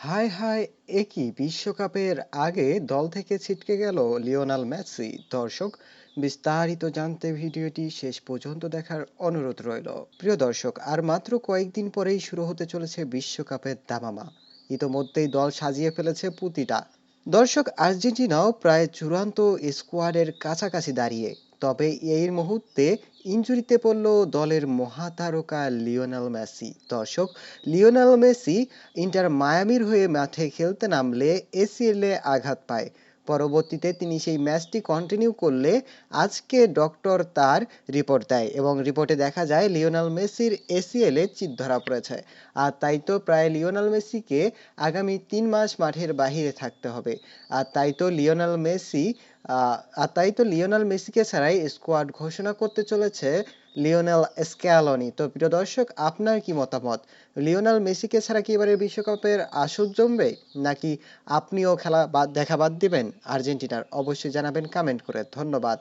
হায় হায়, এ কি বিশ্বকাপের আগে দল থেকে ছিটকে গেল লিওনেল মেসি। দর্শক, বিস্তারিত জানতে ভিডিওটি শেষ পর্যন্ত দেখার অনুরোধ রইল। প্রিয় দর্শক, আর মাত্র কয়েকদিন পরেই শুরু হতে চলেছে বিশ্বকাপের দামামা। ইতোমধ্যেই দল সাজিয়ে ফেলেছে প্রতিটা দর্শক। আর্জেন্টিনাও প্রায় চূড়ান্ত স্কোয়াডের কাছাকাছি দাঁড়িয়ে। তবে এই মুহূর্তে ইনজুরিতে পড়ল দলের মহাতারকা লিওনেল মেসি। দর্শক, লিওনেল মেসি ইন্টার মায়ামির হয়ে মাঠে খেলতে নামলে এসিএল এ আঘাত পায়। পরবর্তীতে তিনি সেই ম্যাচটি কন্টিনিউ করলে আজকে ডক্টর তার রিপোর্ট দেয় এবং রিপোর্টে দেখা যায় লিওনেল মেসির এসিএল এ চির ধরা পড়েছে। আর তাই তো প্রায় লিওনেল মেসিকে আগামী 3 মাস মাঠের বাহিরে থাকতে হবে। আর তাই তো লিওনেল মেসি আর তাই তো লিওনেল মেসিকে ছাড়াই স্কোয়াড ঘোষণা করতে চলেছে লিওনেল স্ক্যালোনি। তো প্রিয় দর্শক, আপনার কি মতামত? লিওনেল মেসিকে ছাড়া কি এবারের বিশ্বকাপের আসর জমবে, নাকি আপনিও খেলা বাদ দেখা বাদ দিবেন আর্জেন্টিনার? অবশ্যই জানাবেন কমেন্ট করে। ধন্যবাদ।